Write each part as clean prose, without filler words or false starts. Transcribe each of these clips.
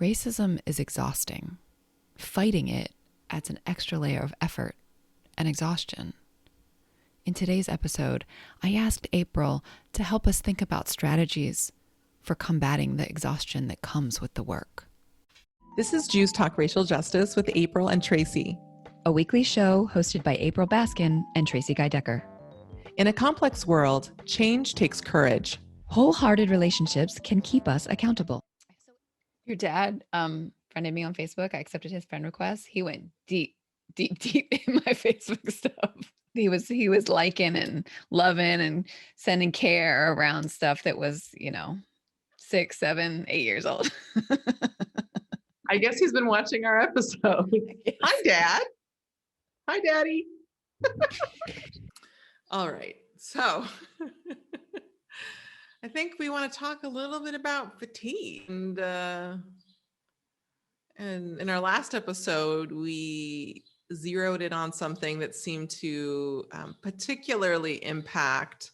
Racism is exhausting. Fighting it adds an extra layer of effort and exhaustion. In today's episode, I asked April to help us think about strategies for combating the exhaustion that comes with the work. This is Jews Talk Racial Justice with April and Tracie, a weekly show hosted by April Baskin and Tracie Guy-Decker. In a complex world, change takes courage. Wholehearted relationships can keep us accountable. Your dad friended me on Facebook. I accepted his friend request. He went deep in my Facebook stuff. He was liking and loving and sending care around stuff that was, 6, 7, 8 years old. I guess he's been watching our episode. Hi, Dad. Hi, Daddy. All right. So I think we want to talk a little bit about fatigue. And in our last episode, we zeroed in on something that seemed to particularly impact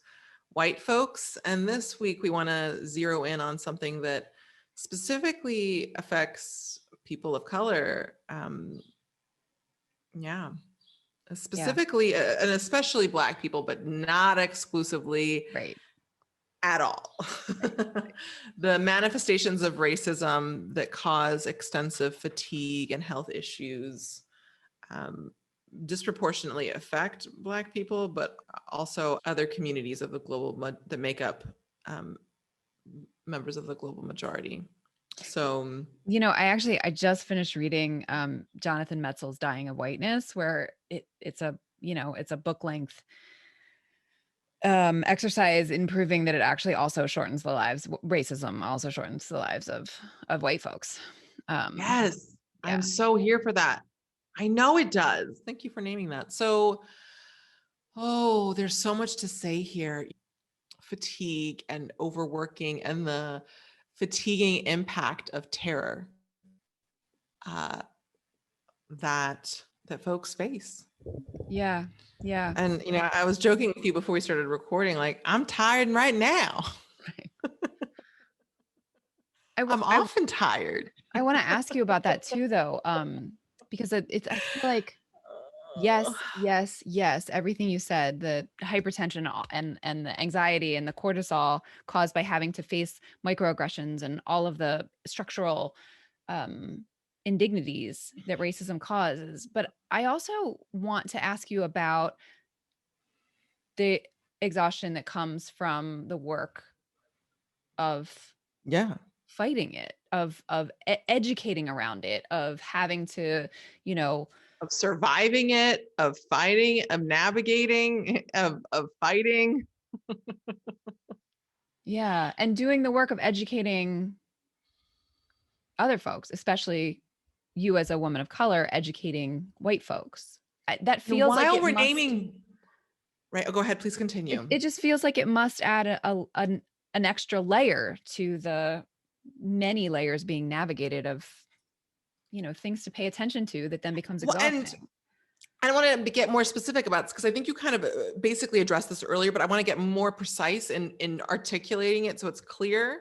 white folks. And this week, we want to zero in on something that specifically affects people of color. Specifically, and especially Black people, but not exclusively at all. The manifestations of racism that cause extensive fatigue and health issues disproportionately affect Black people, but also other communities of the that make up members of the global majority. So, I just finished reading Jonathan Metzl's Dying of Whiteness, where it's a book length exercise in proving that it actually also shortens the lives. Racism also shortens the lives of white folks. Yes, yeah. I'm so here for that. I know it does. Thank you for naming that. So, there's so much to say here. Fatigue and overworking and the fatiguing impact of terror that folks face. Yeah. And I was joking with you before we started recording, like, I'm tired right now. Right. I'm often tired. I want to ask you about that too, though, because I feel like yes, everything you said, the hypertension and the anxiety and the cortisol caused by having to face microaggressions and all of the structural indignities that racism causes. But I also want to ask you about the exhaustion that comes from the work of fighting it, of educating around it, of having to, of surviving it, of fighting, of navigating, of fighting. Yeah. And doing the work of educating other folks, especially you as a woman of color, educating white folks. That feels like while we're naming, right? Oh, go ahead, please continue. It just feels like it must add an extra layer to the many layers being navigated of, things to pay attention to that then becomes exhausting. And I want to get more specific about this because I think you kind of basically addressed this earlier, but I want to get more precise in articulating it so it's clear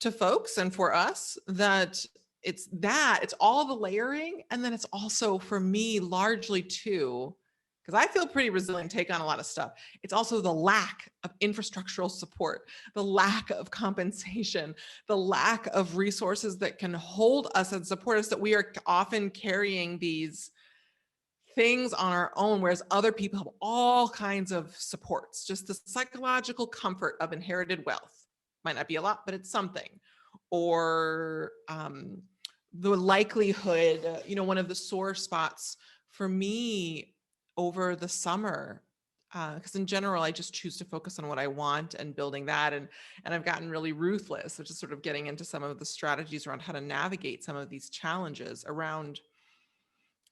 to folks and for us that it's all the layering. And then it's also, for me, largely too, because I feel pretty resilient, take on a lot of stuff. It's also the lack of infrastructural support, the lack of compensation, the lack of resources that can hold us and support us, that we are often carrying these things on our own, whereas other people have all kinds of supports, just the psychological comfort of inherited wealth. Might not be a lot, but it's something. Or the likelihood, one of the sore spots for me over the summer, because in general, I just choose to focus on what I want and building that. And I've gotten really ruthless, which is sort of getting into some of the strategies around how to navigate some of these challenges around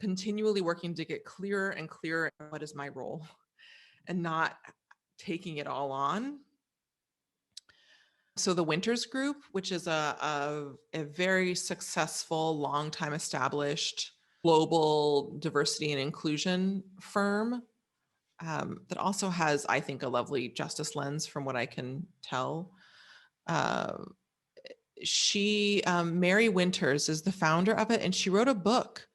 continually working to get clearer and clearer what is my role and not taking it all on. So the Winters Group, which is a very successful, long time established global diversity and inclusion firm that also has, I think, a lovely justice lens from what I can tell, Mary Winters is the founder of it, and she wrote a book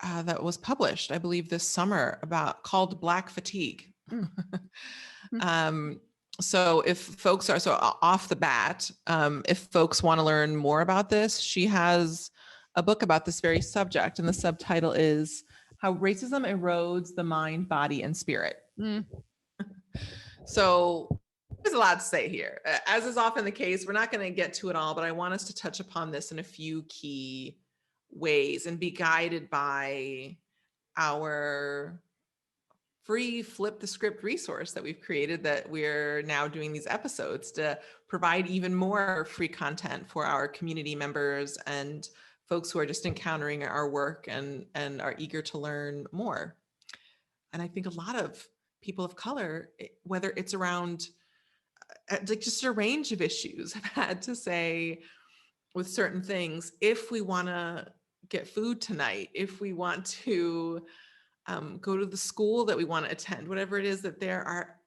that was published, I believe, this summer called Black Fatigue. So if folks are off the bat, if folks want to learn more about this, she has a book about this very subject, and the subtitle is How Racism Erodes the Mind, Body, and Spirit. So there's a lot to say here. As is often the case, we're not going to get to it all, but I want us to touch upon this in a few key ways and be guided by our free flip the script resource that we've created, that we're now doing these episodes to provide even more free content for our community members and folks who are just encountering our work and are eager to learn more. And I think a lot of people of color, whether it's around like just a range of issues, have had to say with certain things, if we want to get food tonight, if we want to go to the school that we want to attend, whatever it is, that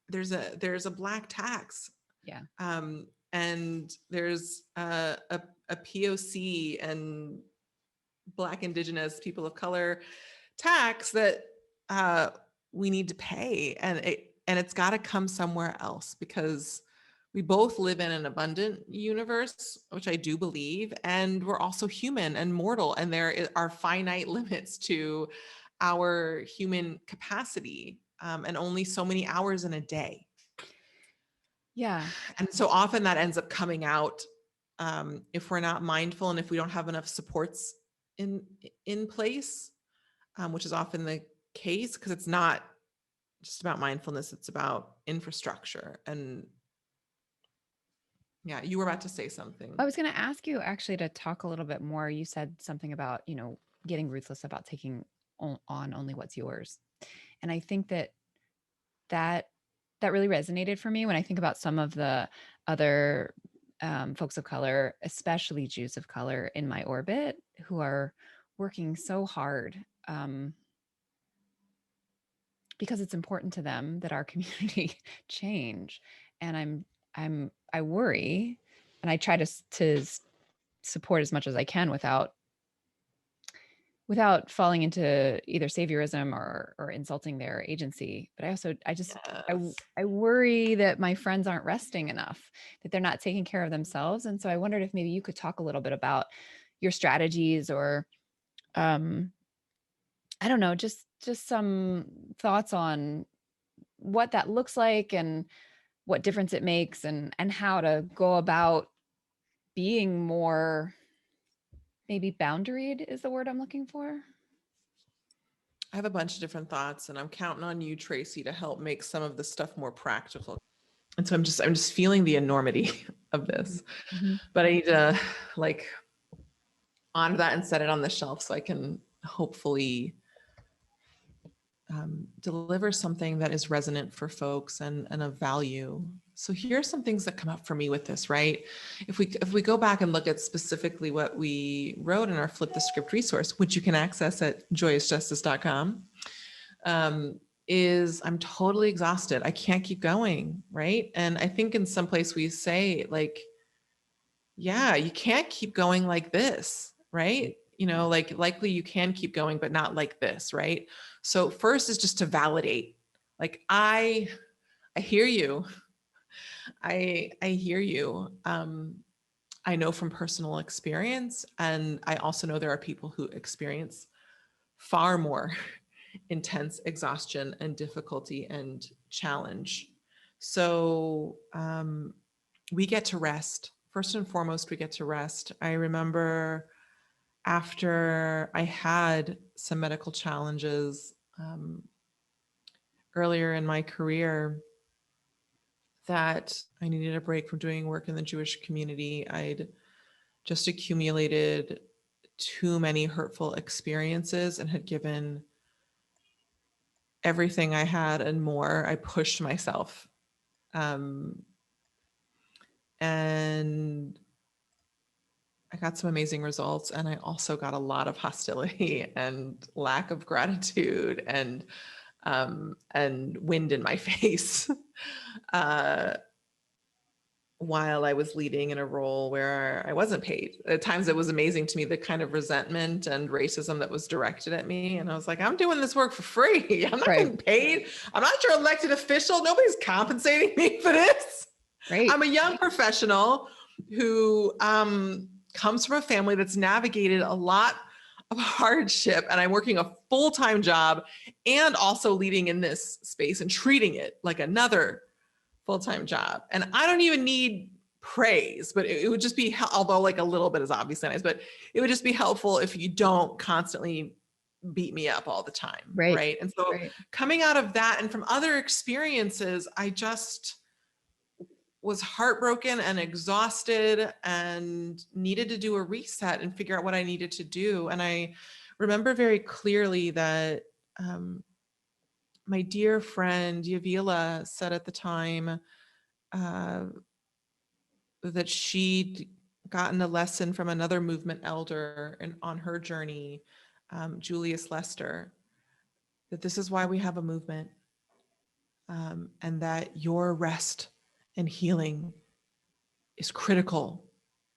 there's a Black tax. Yeah. And there's a POC and Black, Indigenous, people of color tax that we need to pay, and it's got to come somewhere else, because we both live in an abundant universe, which I do believe, and we're also human and mortal, and there are finite limits to our human capacity, and only so many hours in a day. Yeah. And so often that ends up coming out if we're not mindful, and if we don't have enough supports in place, which is often the case, because it's not just about mindfulness, it's about infrastructure. And yeah, you were about to say something. I was going to ask you actually to talk a little bit more. You said something about, getting ruthless about taking on only what's yours. And I think that really resonated for me when I think about some of the other folks of color, especially Jews of color in my orbit, who are working so hard because it's important to them that our community change. And I worry, and I try to support as much as I can without falling into either saviorism or insulting their agency. But I worry that my friends aren't resting enough, that they're not taking care of themselves. And so I wondered if maybe you could talk a little bit about your strategies, or I don't know, just some thoughts on what that looks like and what difference it makes, and how to go about being more, maybe boundaried is the word I'm looking for. I have a bunch of different thoughts, and I'm counting on you, Tracie, to help make some of this stuff more practical. And so I'm just feeling the enormity of this, but I need to honor that and set it on the shelf so I can hopefully deliver something that is resonant for folks and of value. So here are some things that come up for me with this, right? If we go back and look at specifically what we wrote in our Flip the Script resource, which you can access at joyousjustice.com, is I'm totally exhausted. I can't keep going, right? And I think in some place we say yeah, you can't keep going like this, right? Likely you can keep going, but not like this, right? So first is just to validate, I hear you. I hear you. I know from personal experience, and I also know there are people who experience far more intense exhaustion and difficulty and challenge. So we get to rest. First and foremost, we get to rest. I remember after I had some medical challenges earlier in my career, that I needed a break from doing work in the Jewish community. I'd just accumulated too many hurtful experiences and had given everything I had and more. I pushed myself. And I got some amazing results, and I also got a lot of hostility and lack of gratitude and wind in my face while I was leading in a role where I wasn't paid. At times it was amazing to me, the kind of resentment and racism that was directed at me. And I was like, I'm doing this work for free. I'm not Right. getting paid. I'm not your elected official. Nobody's compensating me for this. Right. I'm a young professional who comes from a family that's navigated a lot of hardship, and I'm working a full-time job and also leading in this space and treating it like another full-time job. And I don't even need praise, but it would just be, although like a little bit is obviously nice, but it would just be helpful if you don't constantly beat me up all the time. Right. Right. And so coming out of that and from other experiences, I just was heartbroken and exhausted and needed to do a reset and figure out what I needed to do. And I remember very clearly that my dear friend Yavila said at the time that she'd gotten a lesson from another movement elder and on her journey, Julius Lester, that this is why we have a movement, and that your rest and healing is critical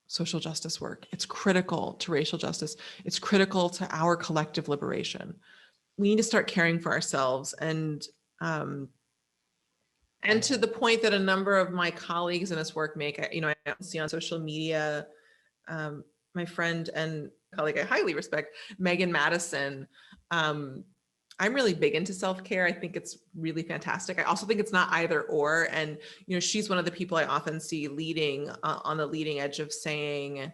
social justice work. It's critical to racial justice. It's critical to our collective liberation. We need to start caring for ourselves. And to the point that a number of my colleagues in this work make, I see on social media, my friend and colleague I highly respect, Megan Madison. I'm really big into self-care. I think it's really fantastic. I also think it's not either or. And, she's one of the people I often see leading on the leading edge of saying,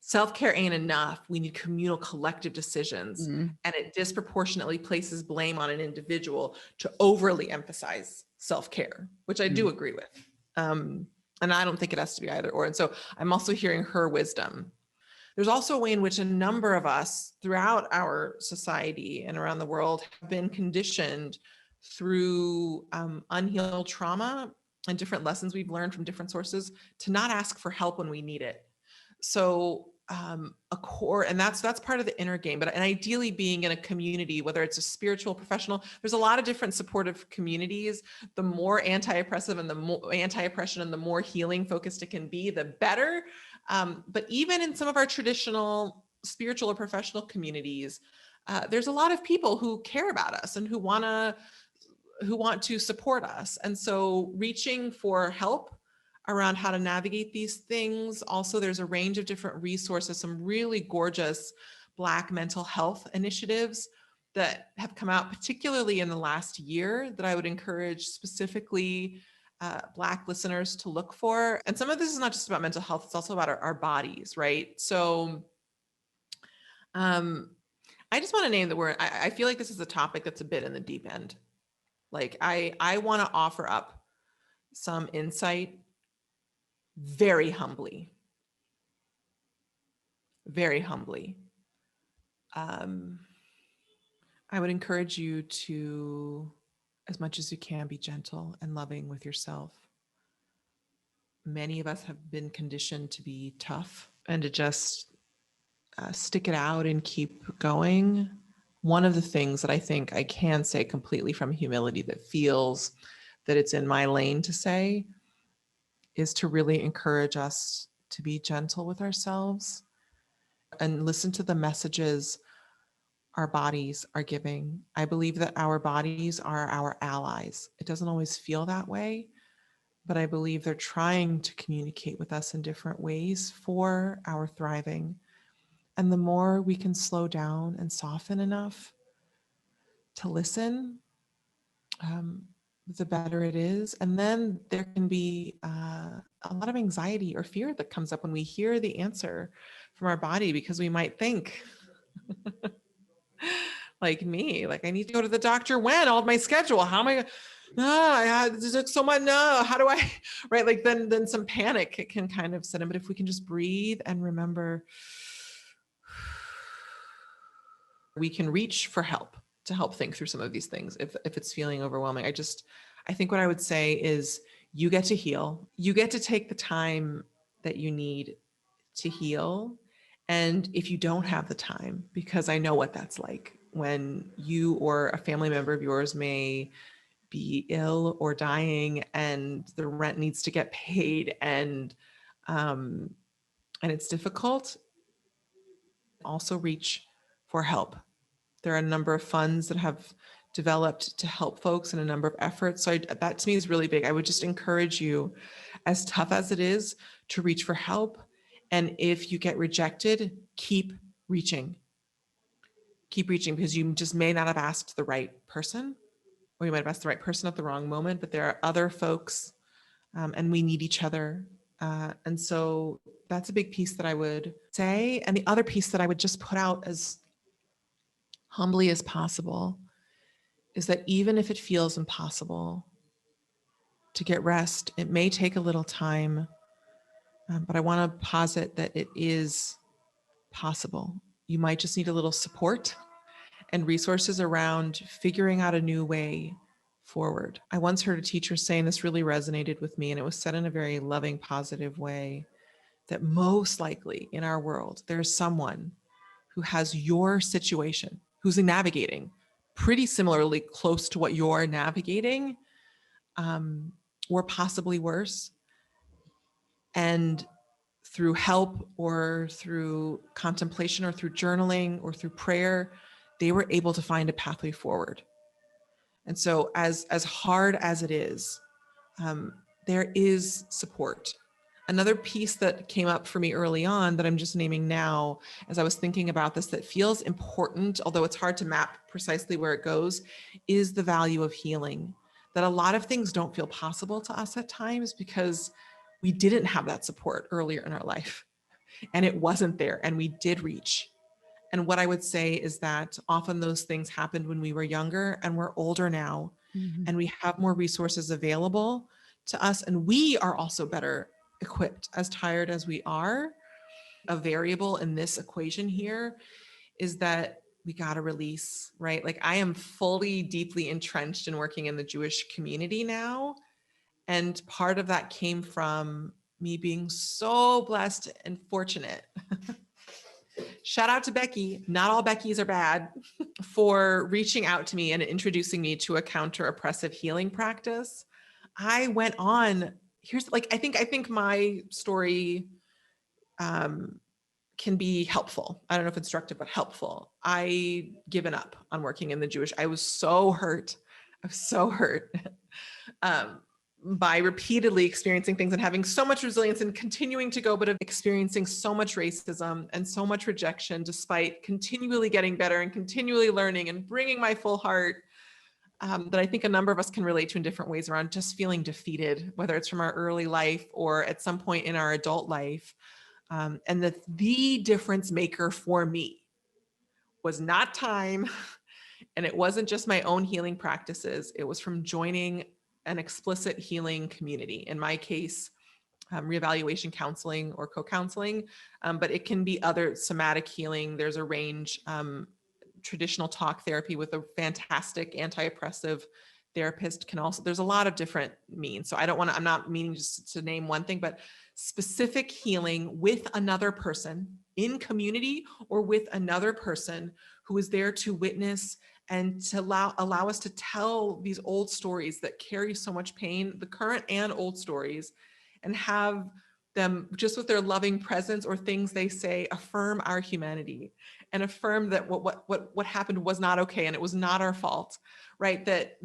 self-care ain't enough. We need communal collective decisions. And it disproportionately places blame on an individual to overly emphasize self-care, which I do agree with. And I don't think it has to be either or. And so I'm also hearing her wisdom. There's also a way in which a number of us throughout our society and around the world have been conditioned through unhealed trauma and different lessons we've learned from different sources to not ask for help when we need it. So a core, and that's part of the inner game, and ideally being in a community, whether it's a spiritual, professional, there's a lot of different supportive communities. The more anti-oppressive and the more anti-oppression and the more healing focused it can be, the better. But even in some of our traditional spiritual or professional communities, there's a lot of people who care about us and who want to support us. And so reaching for help around how to navigate these things. Also, there's a range of different resources, some really gorgeous Black mental health initiatives that have come out, particularly in the last year, that I would encourage specifically Black listeners to look for. And some of this is not just about mental health, it's also about our bodies, right? So I just want to name the word. I feel like this is a topic that's a bit in the deep end. Like I want to offer up some insight very humbly. Very humbly. I would encourage you to, as much as you can, be gentle and loving with yourself. Many of us have been conditioned to be tough and to just stick it out and keep going. One of the things that I think I can say completely from humility that feels that it's in my lane to say is to really encourage us to be gentle with ourselves and listen to the messages our bodies are giving. I believe that our bodies are our allies. It doesn't always feel that way, but I believe they're trying to communicate with us in different ways for our thriving. And the more we can slow down and soften enough to listen, the better it is. And then there can be a lot of anxiety or fear that comes up when we hear the answer from our body, because we might think, like me, like I need to go to the doctor when? All of my schedule. How am I? No, I had so much. No, how do I? Right? Like then some panic can kind of set in. But if we can just breathe and remember, we can reach for help to help think through some of these things if it's feeling overwhelming. I think what I would say is you get to heal. You get to take the time that you need to heal. And if you don't have the time, because I know what that's like when you or a family member of yours may be ill or dying and the rent needs to get paid and it's difficult, also reach for help. There are a number of funds that have developed to help folks and a number of efforts. So that to me is really big. I would just encourage you, as tough as it is, to reach for help. And if you get rejected, keep reaching. Keep reaching, because you just may not have asked the right person, or you might have asked the right person at the wrong moment, but there are other folks and we need each other. And so that's a big piece that I would say. And the other piece that I would just put out as humbly as possible is that even if it feels impossible to get rest, it may take a little time, but I want to posit that it is possible. You might just need a little support and resources around figuring out a new way forward. I once heard a teacher saying, this really resonated with me, and it was said in a very loving, positive way, that most likely in our world, there's someone who has your situation, who's navigating pretty similarly close to what you're navigating, or possibly worse. And through help or through contemplation or through journaling or through prayer, they were able to find a pathway forward. And so as hard as it is, there is support. Another piece that came up for me early on that I'm just naming now, as I was thinking about this, that feels important, although it's hard to map precisely where it goes, is the value of healing. That a lot of things don't feel possible to us at times because we didn't have that support earlier in our life, and it wasn't there, and we did reach. And what I would say is that often those things happened when we were younger, and we're older now, and we have more resources available to us. And we are also better equipped, as tired as we are. A variable in this equation here is that we got to release, right? Like, I am fully, deeply entrenched in working in the Jewish community now. And part of that came from me being so blessed and fortunate. Shout out to Becky. Not all Beckys are bad. For reaching out to me and introducing me to a counter oppressive healing practice. I went on, here's like, I think my story can be helpful. I don't know if instructive, but helpful. I given up on working in the Jewish. I was so hurt. I was so hurt. By repeatedly experiencing things and having so much resilience and continuing to go, but of experiencing so much racism and so much rejection, despite continually getting better and continually learning and bringing my full heart, that I think a number of us can relate to in different ways, around just feeling defeated, whether it's from our early life or at some point in our adult life. And the difference maker for me was not time, and it wasn't just my own healing practices. It was from joining an explicit healing community. In my case, reevaluation counseling or co-counseling, but it can be other somatic healing. There's a range, traditional talk therapy with a fantastic anti-oppressive therapist can also, there's a lot of different means. So I'm not meaning just to name one thing, but specific healing with another person in community or with another person who is there to witness and to allow us to tell these old stories that carry so much pain, the current and old stories, and have them just with their loving presence or things they say affirm our humanity and affirm that what happened was not okay and it was not our fault, right? That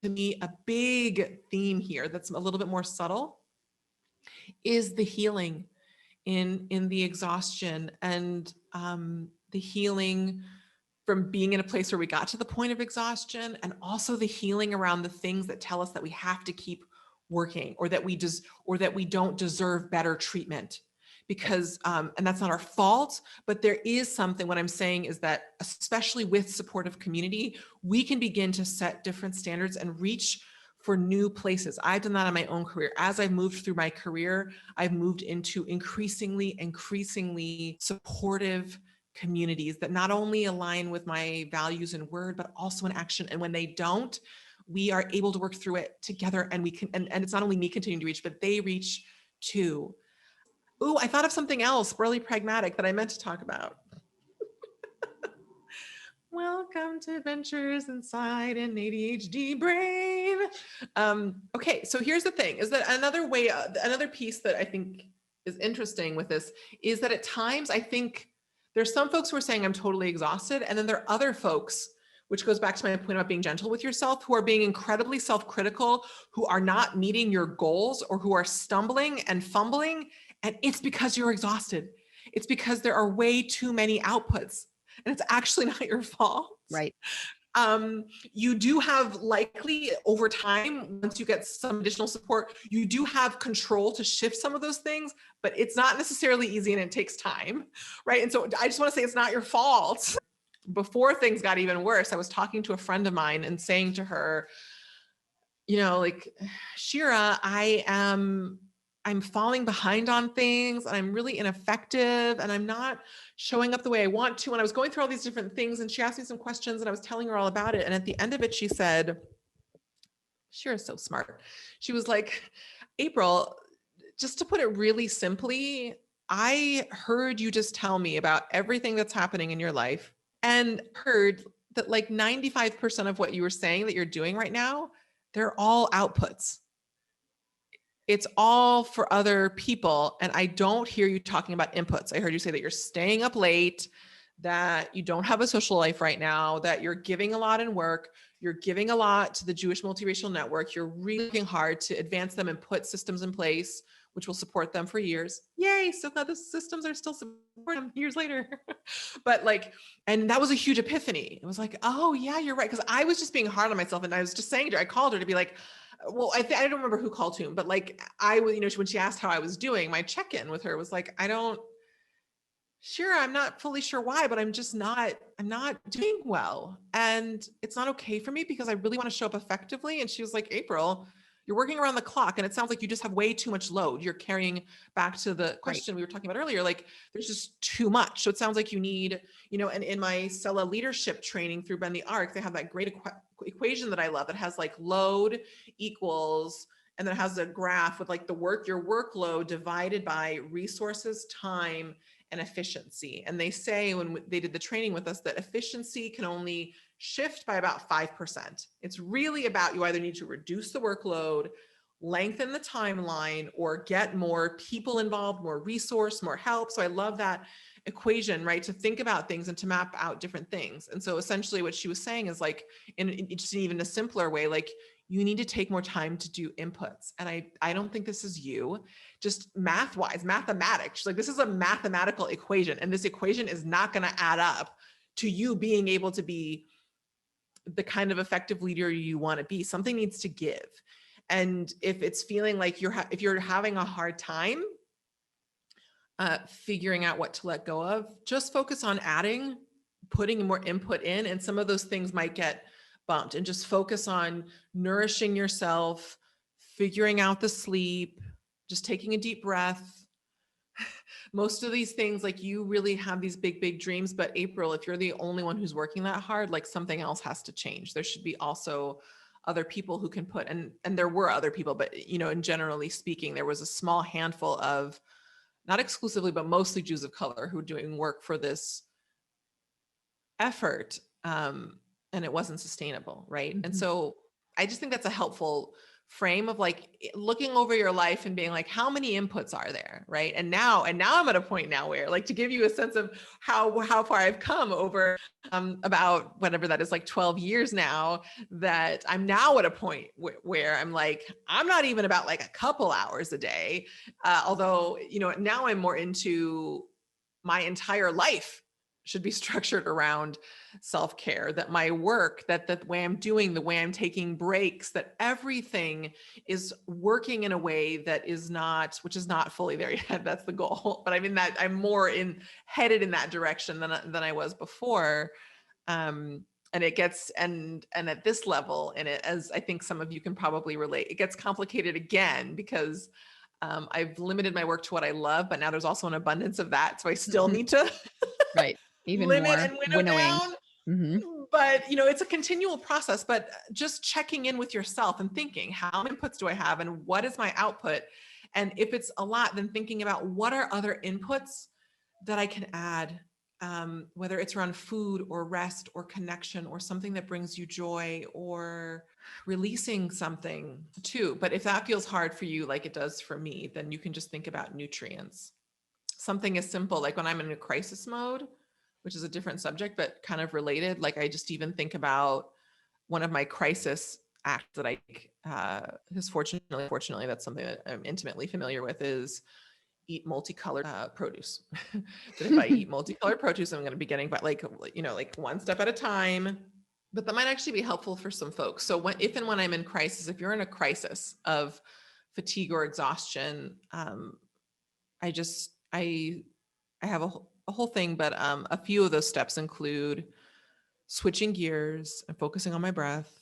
to me, a big theme here that's a little bit more subtle is the healing in the exhaustion and the healing from being in a place where we got to the point of exhaustion, and also the healing around the things that tell us that we have to keep working, or that we don't deserve better treatment, because and that's not our fault, but there is something. What I'm saying is that, especially with supportive community, we can begin to set different standards and reach for new places. I've done that in my own career. As I've moved through my career, I've moved into increasingly supportive communities that not only align with my values in word, but also in action. And when they don't, we are able to work through it together, and we can, and it's not only me continuing to reach, but they reach too. Ooh, I thought of something else really pragmatic that I meant to talk about. Welcome to Adventures Inside an ADHD Brain. Okay, so here's the thing, is that another piece that I think is interesting with this is that at times I think there's some folks who are saying I'm totally exhausted, and then there are other folks, which goes back to my point about being gentle with yourself, who are being incredibly self-critical, who are not meeting your goals, or who are stumbling and fumbling, and it's because you're exhausted. It's because there are way too many outputs, and it's actually not your fault. Right. You do have likely over time, once you get some additional support, you do have control to shift some of those things, but it's not necessarily easy and it takes time, right? And so I just want to say it's not your fault. Before things got even worse, I was talking to a friend of mine and saying to her, like, Shira, I'm falling behind on things, and I'm really ineffective, and I'm not showing up the way I want to. And I was going through all these different things, and she asked me some questions, and I was telling her all about it. And at the end of it, she said, Shira's so smart. She was like, April, just to put it really simply, I heard you just tell me about everything that's happening in your life, and heard that like 95% of what you were saying that you're doing right now, they're all outputs. It's all for other people. And I don't hear you talking about inputs. I heard you say that you're staying up late, that you don't have a social life right now, that you're giving a lot in work, you're giving a lot to the Jewish multiracial network, you're really working hard to advance them and put systems in place which will support them for years. Yay, so glad the systems are still supporting them years later. But and that was a huge epiphany. It was like, oh yeah, you're right. Because I was just being hard on myself, and I was just saying to her, I called her to be like, well, I don't remember who called to him, but I was, when she asked how I was doing, my check-in with her was like, I'm not fully sure why, but I'm not doing well. And it's not okay for me because I really want to show up effectively. And she was like, April, you're working around the clock, and it sounds like you just have way too much load. You're carrying back to the question we were talking about earlier, there's just too much. So it sounds like you need, and in my Stella leadership training through Bend the Arc, they have that great equation that I love that has load equals, and then it has a graph with your workload divided by resources, time, and efficiency. And they say when they did the training with us that efficiency can only shift by about 5%. It's really about you either need to reduce the workload, lengthen the timeline, or get more people involved, more resource, more help. So I love that equation, right? To think about things and to map out different things. And so essentially what she was saying is in just even a simpler way, you need to take more time to do inputs. And I don't think this is you, just mathematics. This is a mathematical equation, and this equation is not going to add up to you being able to be the kind of effective leader you want to be. Something needs to give. And if it's feeling like if you're having a hard time figuring out what to let go of, just focus on putting more input in, and some of those things might get bumped, and just focus on nourishing yourself, figuring out the sleep, just taking a deep breath. Most of these things, you really have these big, big dreams, but April, if you're the only one who's working that hard, something else has to change. There should be also other people who can put, and there were other people, but and generally speaking, there was a small handful of, not exclusively, but mostly Jews of color who were doing work for this effort. And it wasn't sustainable, right? Mm-hmm. And so I just think that's a helpful frame of looking over your life and being how many inputs are there, right? And now I'm at a point now where to give you a sense of how far I've come over about whatever that is, 12 years now, that I'm now at a point where I'm I'm not even about a couple hours a day, although now I'm more into my entire life should be structured around self-care, that my work, that the way I'm doing, the way I'm taking breaks, that everything is working in a way that which is not fully there yet. That's the goal. But I mean that I'm more headed in that direction than I was before. And it gets, and at this level in it, as I think some of you can probably relate, it gets complicated again because I've limited my work to what I love, but now there's also an abundance of that. So I still need to right. Even limit more and winnow down. Mm-hmm. But it's a continual process, but just checking in with yourself and thinking, how many inputs do I have and what is my output? And if it's a lot, then thinking about what are other inputs that I can add whether it's around food or rest or connection or something that brings you joy or releasing something too. But if that feels hard for you, like it does for me, then you can just think about nutrients. Something as simple, like when I'm in a crisis mode, which is a different subject, but kind of related. Like I just even think about one of my crisis acts that I is fortunately, that's something that I'm intimately familiar with, is eat multicolored produce. That if I eat multicolored produce, I'm going to be getting, but like, like one step at a time. But that might actually be helpful for some folks. So if and when I'm in crisis, if you're in a crisis of fatigue or exhaustion, I have a whole thing, but a few of those steps include switching gears and focusing on my breath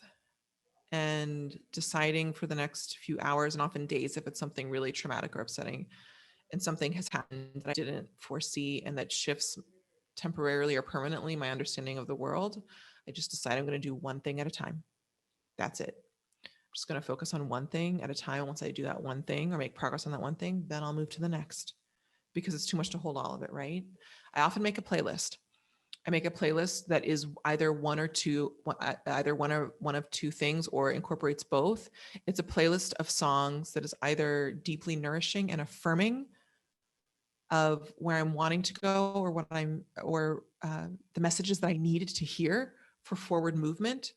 and deciding for the next few hours and often days if it's something really traumatic or upsetting and something has happened that I didn't foresee and that shifts temporarily or permanently my understanding of the world. I just decide I'm going to do one thing at a time. That's it. I'm just going to focus on one thing at a time. Once I do that one thing or make progress on that one thing, then I'll move to the next, because it's too much to hold all of it, right? I often make a playlist. I make a playlist that is either one of two things or incorporates both. It's a playlist of songs that is either deeply nourishing and affirming of where I'm wanting to go or the messages that I needed to hear for forward movement,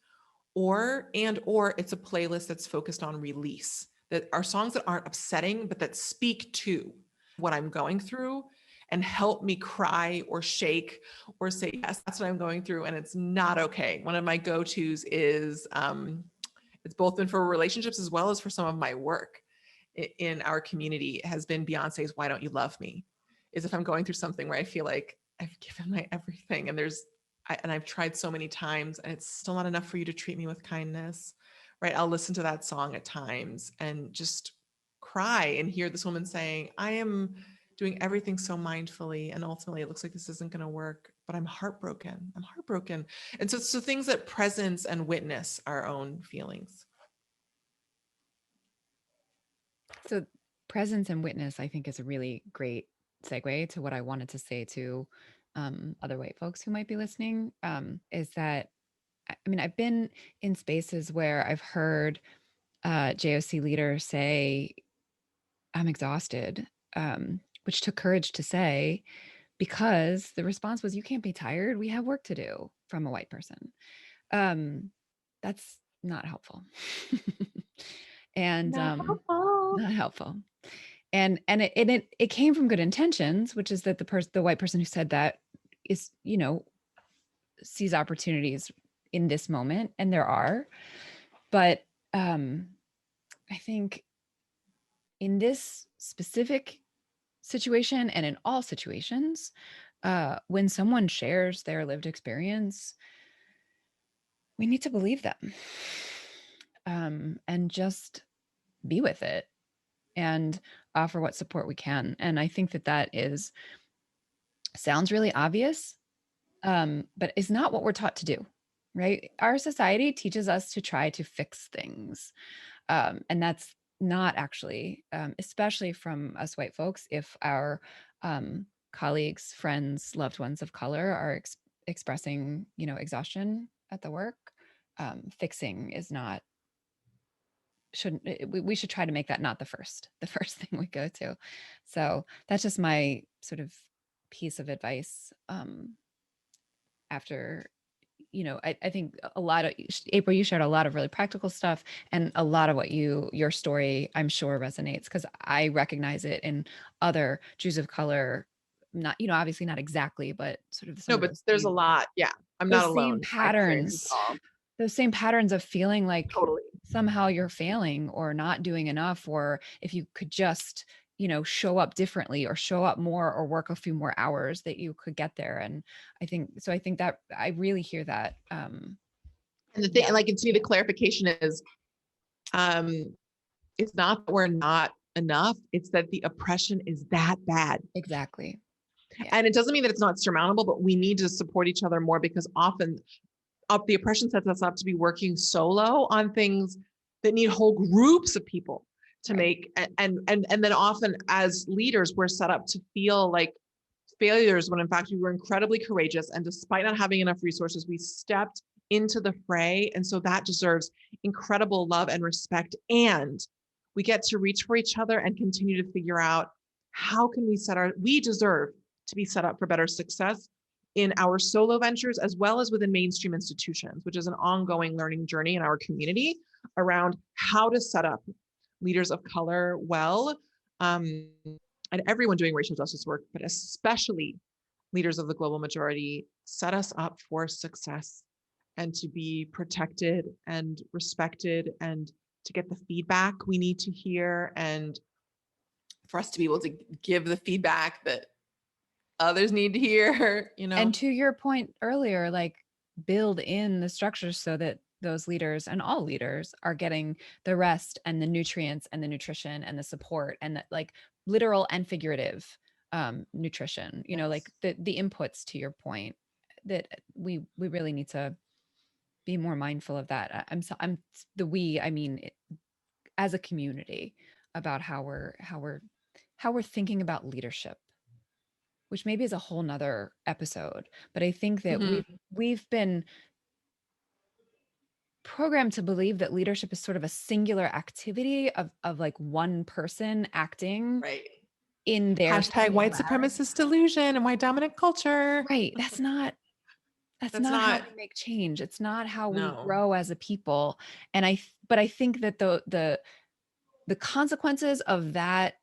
or it's a playlist that's focused on release, that are songs that aren't upsetting, but that speak to what I'm going through and help me cry or shake or say, yes, that's what I'm going through. And it's not okay. One of my go-tos is, it's both been for relationships as well as for some of my work in our community, has been Beyonce's Why Don't You Love Me? Is if I'm going through something where I feel like I've given my everything and I've tried so many times and it's still not enough for you to treat me with kindness, right? I'll listen to that song at times and just cry and hear this woman saying, I am doing everything so mindfully and ultimately it looks like this isn't going to work, but I'm heartbroken. And so things that presence and witness our own feelings. So presence and witness, I think, is a really great segue to what I wanted to say to other white folks who might be listening, is that, I mean, I've been in spaces where I've heard JOC leaders say, I'm exhausted, which took courage to say, because the response was, you can't be tired. We have work to do, from a white person. That's not helpful. And not helpful. And it came from good intentions, which is that the white person who said that is, sees opportunities in this moment, and there are. But I think in this specific situation and in all situations, when someone shares their lived experience, we need to believe them, and just be with it and offer what support we can. And I think that sounds really obvious, but is not what we're taught to do, right? Our society teaches us to try to fix things. And that's not actually, especially from us white folks, if our colleagues, friends, loved ones of color are expressing, exhaustion at the work, fixing is not, we should try to make that not the first thing we go to. So that's just my sort of piece of advice. After, I think a lot of, April, you shared a lot of really practical stuff, and a lot of what your story, I'm sure, resonates, because I recognize it in other Jews of color, not, obviously not exactly, but sort of some No, of but those there's a lot. Yeah. I'm not alone. My experience is all those same patterns of feeling like totally. somehow you're failing or not doing enough, or if you could just, show up differently or show up more or work a few more hours, that you could get there. And I think that I really hear that. And the thing, like, to me, the clarification is, it's not that we're not enough. It's that the oppression is that bad. Exactly. Yeah. And it doesn't mean that it's not surmountable, but we need to support each other more, because often the oppression sets us up to be working solo on things that need whole groups of people to make. And then often as leaders, we're set up to feel failures when in fact we were incredibly courageous. And despite not having enough resources, we stepped into the fray. And so that deserves incredible love and respect. And we get to reach for each other and continue to figure out how can we deserve to be set up for better success in our solo ventures, as well as within mainstream institutions, which is an ongoing learning journey in our community around how to set up leaders of color well, and everyone doing racial justice work, but especially leaders of the global majority, set us up for success and to be protected and respected and to get the feedback we need to hear, and for us to be able to give the feedback that others need to hear, And to your point earlier, like build in the structures so that those leaders and all leaders are getting the rest and the nutrients and the nutrition and the support and the like literal and figurative nutrition, like the inputs to your point that we really need to be more mindful of that. I'm the we, I mean, as a community about how we're thinking about leadership, which maybe is a whole nother episode. But I think that Mhm. we've been programmed to believe that leadership is sort of a singular activity of like one person acting Right. in their Hashtag white singularity. supremacist delusion and white dominant culture. Right. That's That's not how not, we make change. It's not how we no. grow as a people. And but I think that the consequences of that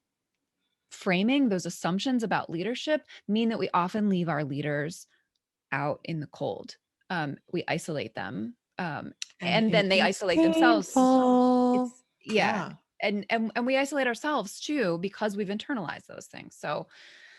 framing, those assumptions about leadership, mean that we often leave our leaders out in the cold. We isolate them, And and it then they is isolate themselves. painful. It's yeah, Yeah. and we isolate ourselves too because we've internalized those things. So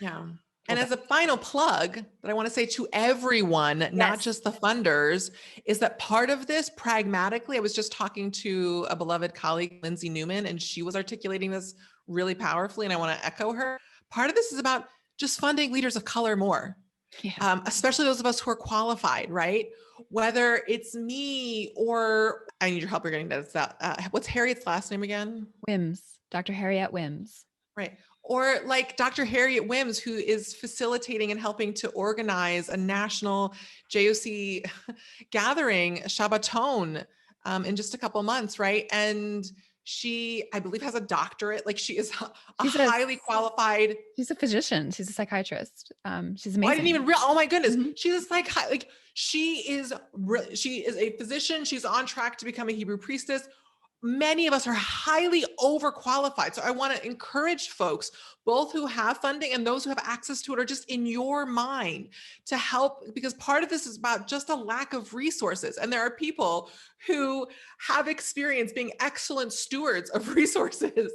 Yeah. go And back. as a final plug that I want to say to everyone, not Yes. just the funders, is that part of this pragmatically, I was just talking to a beloved colleague, Lindsay Newman, and she was articulating this really powerfully, and I want to echo her. Part of this is about just funding leaders of color more, Yeah. especially those of us who are qualified, right? Whether it's me or I need your help. You're getting this out. What's Harriet's last name again? Wims, Dr. Harriet Wims. Right. Or like Dr. Harriet Wims, who is facilitating and helping to organize a national JOC gathering, Shabbaton, in just a couple months, right? And she, I believe, has a doctorate. Like she is a She's a highly qualified. she's a physician. She's a psychiatrist. She's Oh, I didn't amazing. even real. Oh my goodness, Mhm. she's like she is a physician. She's on track to become a Hebrew priestess. Many of us are highly overqualified. So I want to encourage folks, both who have funding and those who have access to it, or just in your mind to help, because part of this is about just a lack of resources. And there are people who have experience being excellent stewards of resources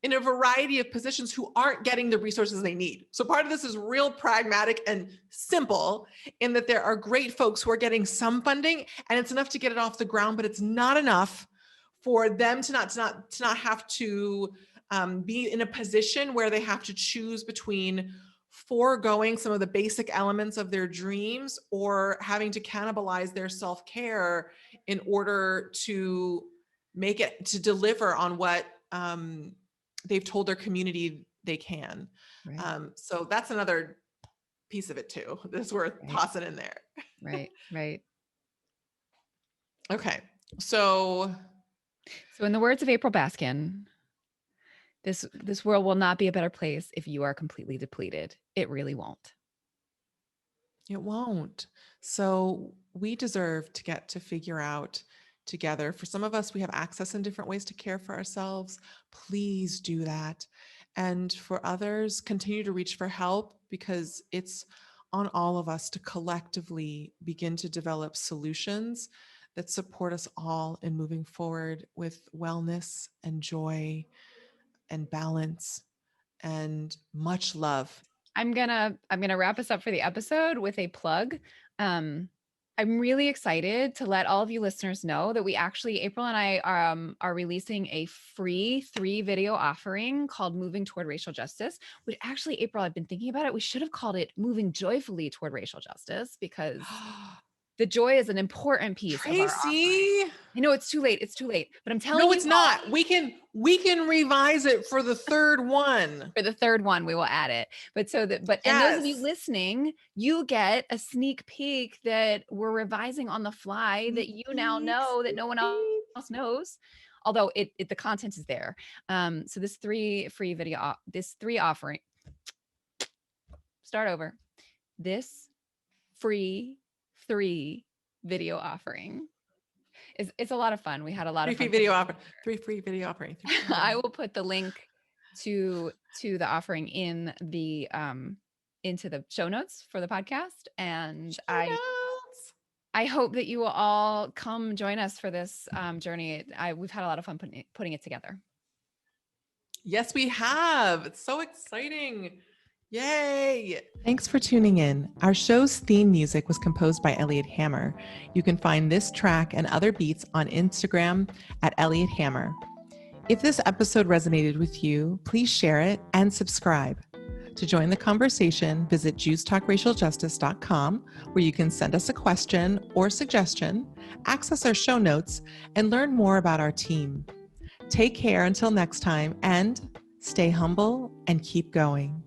in a variety of positions who aren't getting the resources they need. So part of this is real pragmatic and simple in that there are great folks who are getting some funding and it's enough to get it off the ground, but it's not enough for them to not have to be in a position where they have to choose between foregoing some of the basic elements of their dreams or having to cannibalize their self-care in order to make it to deliver on what they've told their community they can. Right. So that's another piece of it too that's worth tossing in there. Right. Okay, so in the words of April Baskin, this world will not be a better place if you are completely depleted. It really won't. It won't. So we deserve to get to figure out together. For some of us, we have access in different ways to care for ourselves. Please do that. And for others, continue to reach for help because it's on all of us to collectively begin to develop solutions that support us all in moving forward with wellness and joy and balance and much love. I'm gonna wrap us up for the episode with a plug. I'm really excited to let all of you listeners know that April and I are releasing a free 3-video offering called Moving Toward Racial Justice, which actually, April, I've been thinking about it. We should have called it Moving Joyfully Toward Racial Justice because The joy is an important piece of our offering. Tracie. I know it's too late. It's too late, but I'm telling you. No, it's not. We can revise it for the third one. For the third one, we will add it. But and those of you listening, you get a sneak peek that we're revising on the fly that you now know that no one else knows. Although the content is there. So this three offering. Start over. This free 3 video offering. It's a lot of fun. We had a lot of fun. 3 free video offering. I will put the link to the offering in the into the show notes for the podcast, and I hope that you will all come join us for this journey. We've had a lot of fun putting it together. Yes, we have. It's so exciting. Yay! Thanks for tuning in. Our show's theme music was composed by Elliot Hammer. You can find this track and other beats on Instagram at Elliot Hammer. If this episode resonated with you, please share it and subscribe. To join the conversation, visit juicetalkracialjustice.com, where you can send us a question or suggestion, access our show notes, and learn more about our team. Take care until next time, and stay humble and keep going.